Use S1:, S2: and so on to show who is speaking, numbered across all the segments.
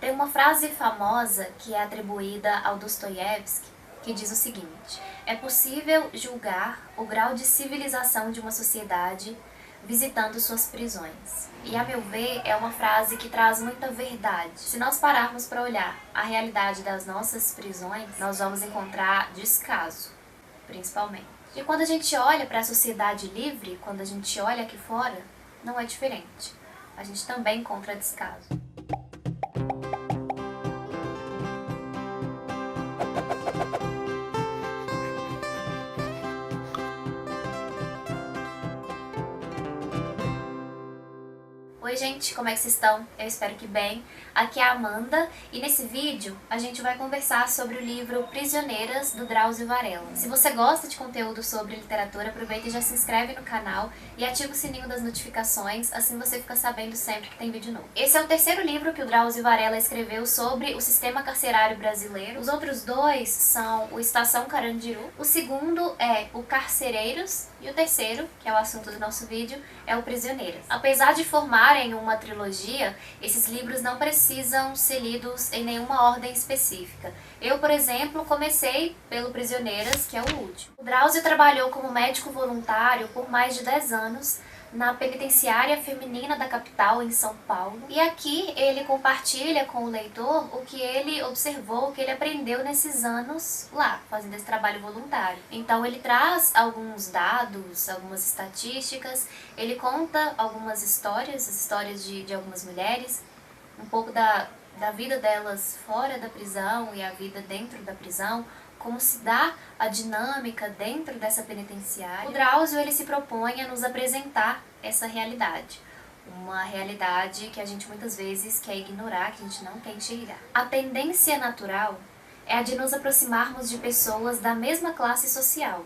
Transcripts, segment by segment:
S1: Tem uma frase famosa que é atribuída ao Dostoiévski, que diz o seguinte: é possível julgar o grau de civilização de uma sociedade visitando suas prisões. E, a meu ver, é uma frase que traz muita verdade. Se nós pararmos para olhar a realidade das nossas prisões, nós vamos encontrar descaso, principalmente. E quando a gente olha para a sociedade livre, quando a gente olha aqui fora, não é diferente. A gente também encontra descaso. Oi gente, como é que vocês estão? Eu espero que bem. Aqui é a Amanda e nesse vídeo a gente vai conversar sobre o livro Prisioneiras, do Drauzio Varela. Se você gosta de conteúdo sobre literatura, aproveita e já se inscreve no canal e ativa o sininho das notificações, assim você fica sabendo sempre que tem vídeo novo. Esse é o terceiro livro que o Drauzio Varela escreveu sobre o sistema carcerário brasileiro. Os outros dois são o Estação Carandiru, o segundo é o Carcereiros e o terceiro, que é o assunto do nosso vídeo, é o Prisioneiras. Apesar de formarem uma trilogia, esses livros não precisam ser lidos em nenhuma ordem específica. Eu, por exemplo, comecei pelo Prisioneiras, que é o último. O Drauzio trabalhou como médico voluntário por mais de 10 anos na penitenciária feminina da capital, em São Paulo. E aqui ele compartilha com o leitor o que ele observou, o que ele aprendeu nesses anos lá, fazendo esse trabalho voluntário. Então ele traz alguns dados, algumas estatísticas, ele conta algumas histórias, as histórias de algumas mulheres, um pouco da vida delas fora da prisão e a vida dentro da prisão, como se dá a dinâmica dentro dessa penitenciária. O Drauzio, ele se propõe a nos apresentar essa realidade. Uma realidade que a gente muitas vezes quer ignorar, que a gente não quer enxergar. A tendência natural é a de nos aproximarmos de pessoas da mesma classe social,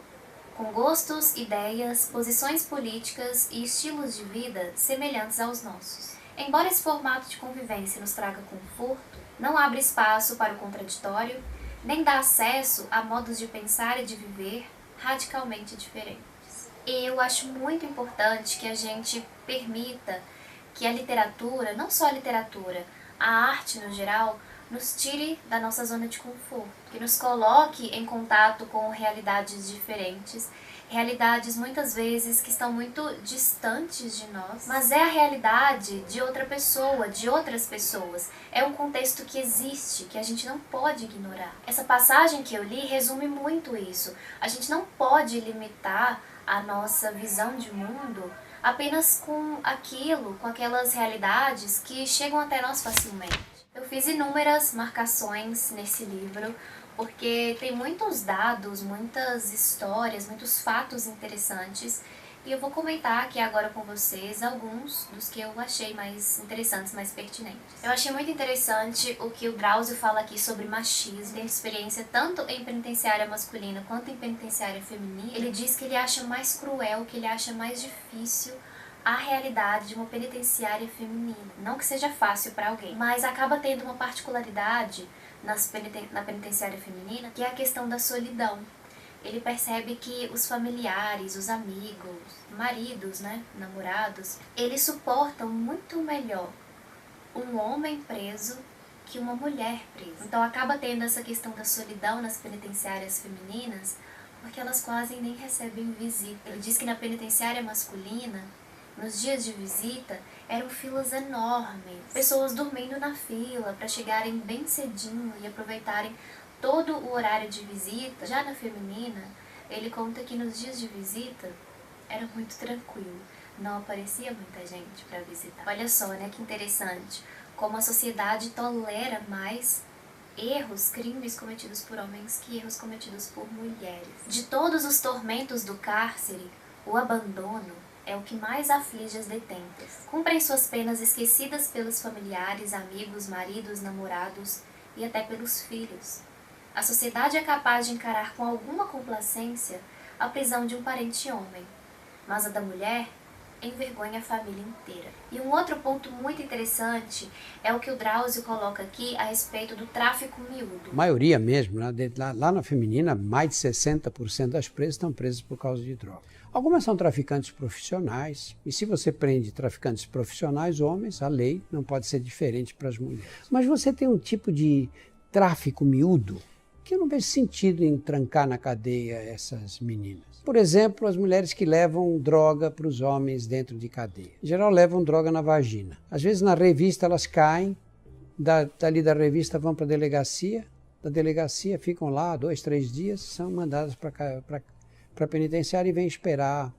S1: com gostos, ideias, posições políticas e estilos de vida semelhantes aos nossos. Embora esse formato de convivência nos traga conforto, não abre espaço para o contraditório, nem dá acesso a modos de pensar e de viver radicalmente diferentes. E eu acho muito importante que a gente permita que a literatura, não só a literatura, a arte no geral, nos tire da nossa zona de conforto, que nos coloque em contato com realidades diferentes, realidades muitas vezes que estão muito distantes de nós, mas é a realidade de outra pessoa, de outras pessoas. É um contexto que existe, que a gente não pode ignorar. Essa passagem que eu li resume muito isso. A gente não pode limitar a nossa visão de mundo apenas com aquilo, com aquelas realidades que chegam até nós facilmente. Eu fiz inúmeras marcações nesse livro, porque tem muitos dados, muitas histórias, muitos fatos interessantes, e eu vou comentar aqui agora com vocês alguns dos que eu achei mais interessantes, mais pertinentes. Eu achei muito interessante o que o Drauzio fala aqui sobre machismo. Tem experiência tanto em penitenciária masculina quanto em penitenciária feminina. Ele diz que ele acha mais cruel, que ele acha mais difícil a realidade de uma penitenciária feminina. Não que seja fácil para alguém, mas acaba tendo uma particularidade na penitenciária feminina, que é a questão da solidão. Ele percebe que os familiares, os amigos, maridos, namorados, eles suportam muito melhor um homem preso que uma mulher presa. Então acaba tendo essa questão da solidão nas penitenciárias femininas, porque elas quase nem recebem visita. Ele diz que na penitenciária masculina, nos dias de visita, eram filas enormes, pessoas dormindo na fila para chegarem bem cedinho e aproveitarem todo o horário de visita. Já na feminina, ele conta que nos dias de visita era muito tranquilo, não aparecia muita gente para visitar. Olha só, que interessante, como a sociedade tolera mais erros, crimes cometidos por homens que erros cometidos por mulheres. De todos os tormentos do cárcere, o abandono é o que mais aflige as detentas. Cumprem suas penas esquecidas pelos familiares, amigos, maridos, namorados e até pelos filhos. A sociedade é capaz de encarar com alguma complacência a prisão de um parente homem, mas a da mulher envergonha a família inteira. E um outro ponto muito interessante é o que o Drauzio coloca aqui a respeito do tráfico miúdo.
S2: A maioria mesmo, né? Lá na feminina, mais de 60% das presas estão presas por causa de droga. Algumas são traficantes profissionais, e se você prende traficantes profissionais, homens, a lei não pode ser diferente para as mulheres. Mas você tem um tipo de tráfico miúdo que eu não vejo sentido em trancar na cadeia essas meninas. Por exemplo, as mulheres que levam droga para os homens dentro de cadeia. Em geral, levam droga na vagina. Às vezes, na revista, elas caem, dali da revista vão para a delegacia, da delegacia ficam lá 2, 3 dias, são mandadas para a penitenciária e vêm esperar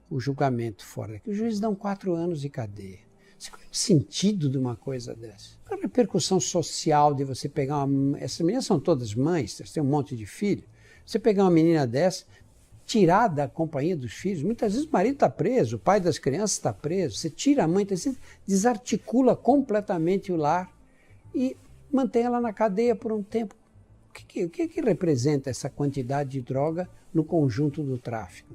S2: o julgamento fora. Os juízes dão 4 anos de cadeia. Qual é o sentido de uma coisa dessa? Qual é a repercussão social de você pegar uma... Essas meninas são todas mães, têm um monte de filho. Você pegar uma menina dessa, tirar da companhia dos filhos, muitas vezes o marido está preso, o pai das crianças está preso, você tira a mãe, você desarticula completamente o lar e mantém ela na cadeia por um tempo. O que representa essa quantidade de droga no conjunto do tráfico?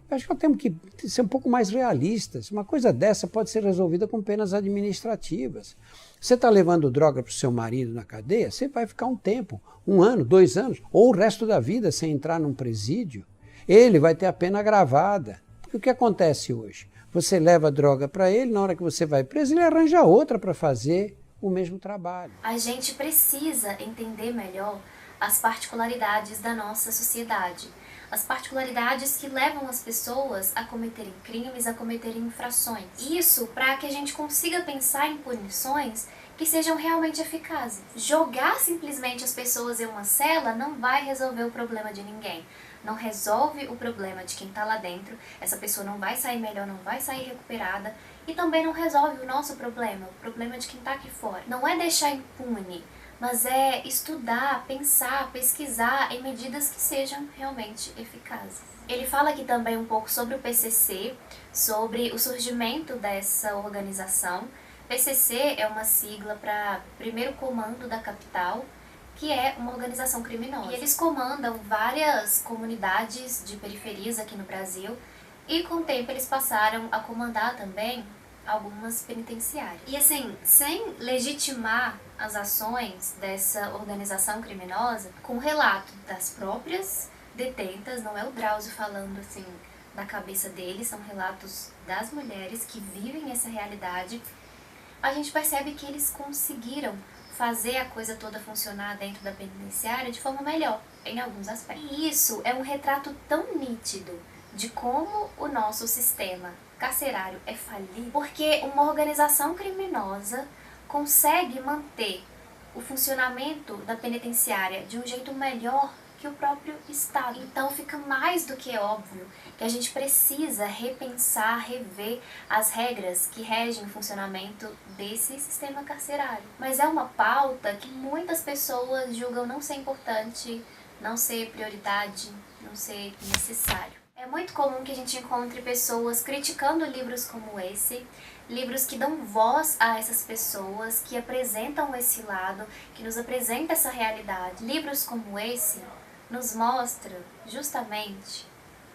S2: Eu acho que nós temos que ser um pouco mais realistas. Uma coisa dessa pode ser resolvida com penas administrativas. Você está levando droga para o seu marido na cadeia, você vai ficar um tempo, 1 ano, 2 anos, ou o resto da vida sem entrar num presídio. Ele vai ter a pena agravada. Porque o que acontece hoje? Você leva droga para ele, na hora que você vai preso, ele arranja outra para fazer o mesmo trabalho.
S1: A gente precisa entender melhor as particularidades da nossa sociedade. As particularidades que levam as pessoas a cometerem crimes, a cometerem infrações. Isso para que a gente consiga pensar em punições que sejam realmente eficazes. Jogar simplesmente as pessoas em uma cela não vai resolver o problema de ninguém. Não resolve o problema de quem está lá dentro, essa pessoa não vai sair melhor, não vai sair recuperada, e também não resolve o nosso problema, o problema de quem está aqui fora. Não é deixar impune, mas é estudar, pensar, pesquisar em medidas que sejam realmente eficazes. Ele fala aqui também um pouco sobre o PCC, sobre o surgimento dessa organização. PCC é uma sigla para Primeiro Comando da Capital, que é uma organização criminosa. E eles comandam várias comunidades de periferias aqui no Brasil, e com o tempo eles passaram a comandar também algumas penitenciárias. E assim, sem legitimar as ações dessa organização criminosa, com relato das próprias detentas, não é o Drauzio falando assim da cabeça deles, são relatos das mulheres que vivem essa realidade, a gente percebe que eles conseguiram fazer a coisa toda funcionar dentro da penitenciária de forma melhor, em alguns aspectos. E isso é um retrato tão nítido de como o nosso sistema carcerário é falido, porque uma organização criminosa consegue manter o funcionamento da penitenciária de um jeito melhor que o próprio Estado. Então fica mais do que óbvio que a gente precisa repensar, rever as regras que regem o funcionamento desse sistema carcerário. Mas é uma pauta que muitas pessoas julgam não ser importante, não ser prioridade, não ser necessário. É muito comum que a gente encontre pessoas criticando livros como esse, livros que dão voz a essas pessoas, que apresentam esse lado, que nos apresentam essa realidade. Livros como esse nos mostram justamente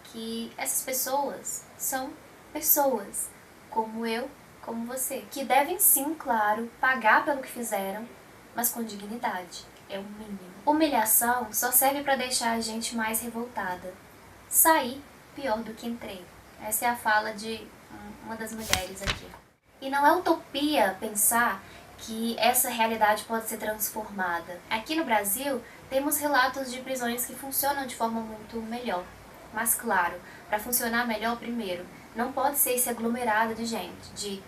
S1: que essas pessoas são pessoas, como eu, como você, que devem sim, claro, pagar pelo que fizeram, mas com dignidade, é o mínimo. Humilhação só serve para deixar a gente mais revoltada. Sair pior do que entrei. Essa é a fala de uma das mulheres aqui. E não é utopia pensar que essa realidade pode ser transformada. Aqui no Brasil, temos relatos de prisões que funcionam de forma muito melhor. Mas claro, para funcionar melhor, primeiro, não pode ser esse aglomerado de gente, de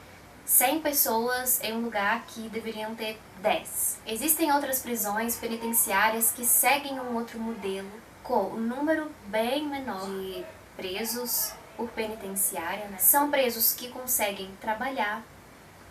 S1: 100 pessoas em um lugar que deveriam ter 10. Existem outras prisões penitenciárias que seguem um outro modelo, com um número bem menor de presos por penitenciária, né? São presos que conseguem trabalhar,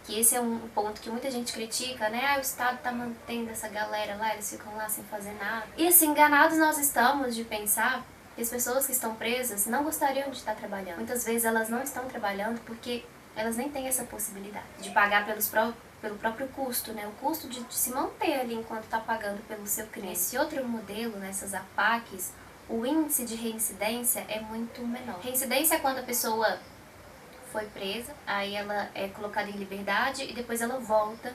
S1: que esse é um ponto que muita gente critica, né? O Estado tá mantendo essa galera lá, eles ficam lá sem fazer nada. E assim, enganados nós estamos de pensar que as pessoas que estão presas não gostariam de estar trabalhando. Muitas vezes elas não estão trabalhando porque elas nem têm essa possibilidade de pagar pelo próprio custo, né? O custo de se manter ali enquanto está pagando pelo seu crime. Esse outro modelo, nessas APACs, o índice de reincidência é muito menor. Reincidência é quando a pessoa foi presa, aí ela é colocada em liberdade e depois ela volta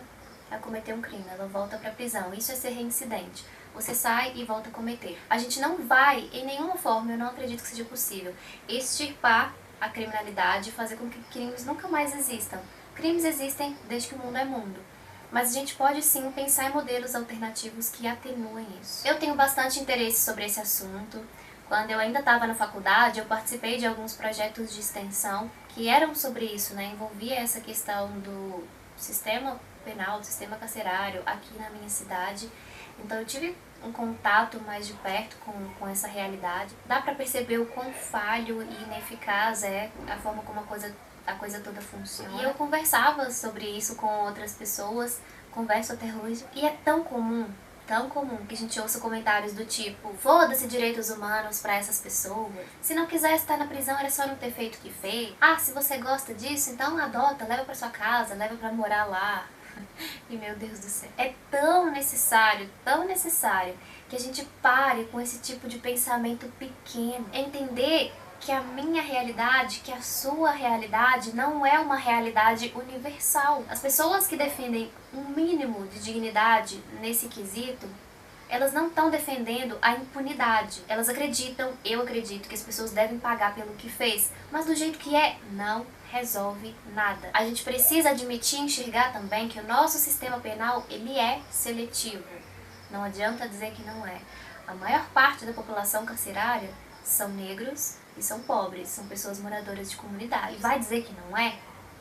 S1: a cometer um crime, ela volta pra prisão. Isso é ser reincidente. Você sai e volta a cometer. A gente não vai, em nenhuma forma, eu não acredito que seja possível, extirpar a criminalidade e fazer com que crimes nunca mais existam. Crimes existem desde que o mundo é mundo. Mas a gente pode sim pensar em modelos alternativos que atenuem isso. Eu tenho bastante interesse sobre esse assunto. Quando eu ainda estava na faculdade, eu participei de alguns projetos de extensão que eram sobre isso, né? Envolvia essa questão do sistema penal, do sistema carcerário aqui na minha cidade. Então eu tive um contato mais de perto com essa realidade. Dá pra perceber o quão falho e ineficaz é a forma como a coisa toda funciona. E eu conversava sobre isso com outras pessoas, converso até hoje. E é tão comum que a gente ouça comentários do tipo: foda-se direitos humanos pra essas pessoas, se não quiser estar na prisão era só não ter feito o que fez. Ah, se você gosta disso, então adota, leva pra sua casa, leva pra morar lá. E meu Deus do céu, é tão necessário que a gente pare com esse tipo de pensamento pequeno. Entender que a minha realidade, que a sua realidade não é uma realidade universal. As pessoas que defendem um mínimo de dignidade nesse quesito, elas não estão defendendo a impunidade. Elas acreditam, eu acredito, que as pessoas devem pagar pelo que fez, mas do jeito que é, não resolve nada. A gente precisa admitir e enxergar também que o nosso sistema penal, ele é seletivo. Não adianta dizer que não é. A maior parte da população carcerária são negros e são pobres, são pessoas moradoras de comunidade. E vai dizer que não é?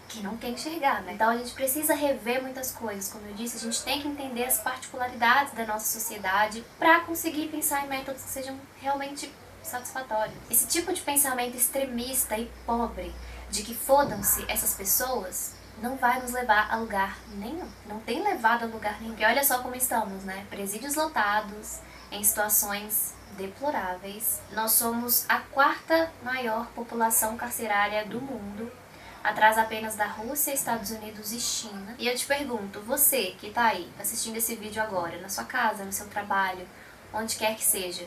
S1: Que não quer enxergar, né? Então a gente precisa rever muitas coisas. Como eu disse, a gente tem que entender as particularidades da nossa sociedade para conseguir pensar em métodos que sejam realmente satisfatórios. Esse tipo de pensamento extremista e pobre, de que fodam-se essas pessoas, não vai nos levar a lugar nenhum. Não tem levado a lugar nenhum. E olha só como estamos, né? Presídios lotados, em situações deploráveis. Nós somos a 4ª maior população carcerária do mundo, atrás apenas da Rússia, Estados Unidos e China. E eu te pergunto, você que tá aí assistindo esse vídeo agora, na sua casa, no seu trabalho, onde quer que seja,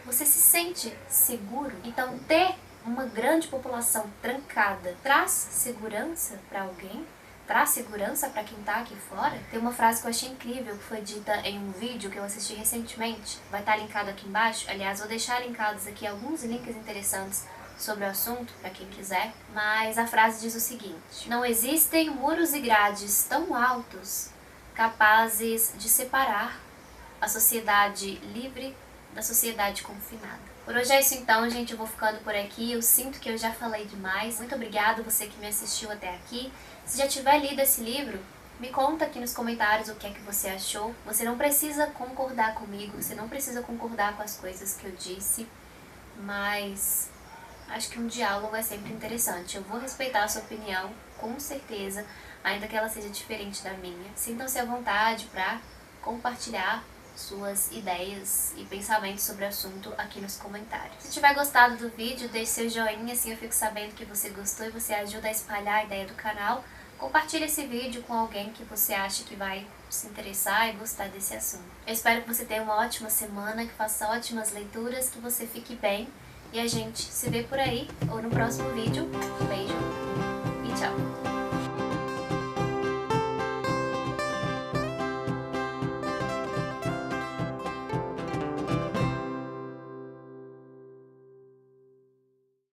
S1: você se sente seguro? Então ter uma grande população trancada traz segurança para alguém? Traz segurança para quem tá aqui fora? Tem uma frase que eu achei incrível, que foi dita em um vídeo que eu assisti recentemente. Vai estar linkado aqui embaixo. Aliás, vou deixar linkados aqui alguns links interessantes sobre o assunto, para quem quiser. Mas a frase diz o seguinte: não existem muros e grades tão altos capazes de separar a sociedade livre da sociedade confinada. Por hoje é isso então, gente. Eu vou ficando por aqui. Eu sinto que eu já falei demais. Muito obrigada você que me assistiu até aqui. Se já tiver lido esse livro, me conta aqui nos comentários o que é que você achou. Você não precisa concordar comigo, você não precisa concordar com as coisas que eu disse, mas acho que um diálogo é sempre interessante. Eu vou respeitar a sua opinião, com certeza, ainda que ela seja diferente da minha. Sintam-se à vontade para compartilhar suas ideias e pensamentos sobre o assunto aqui nos comentários. Se tiver gostado do vídeo, deixe seu joinha, assim eu fico sabendo que você gostou e você ajuda a espalhar a ideia do canal. Compartilhe esse vídeo com alguém que você acha que vai se interessar e gostar desse assunto. Eu espero que você tenha uma ótima semana, que faça ótimas leituras, que você fique bem e a gente se vê por aí ou no próximo vídeo. Beijo e tchau!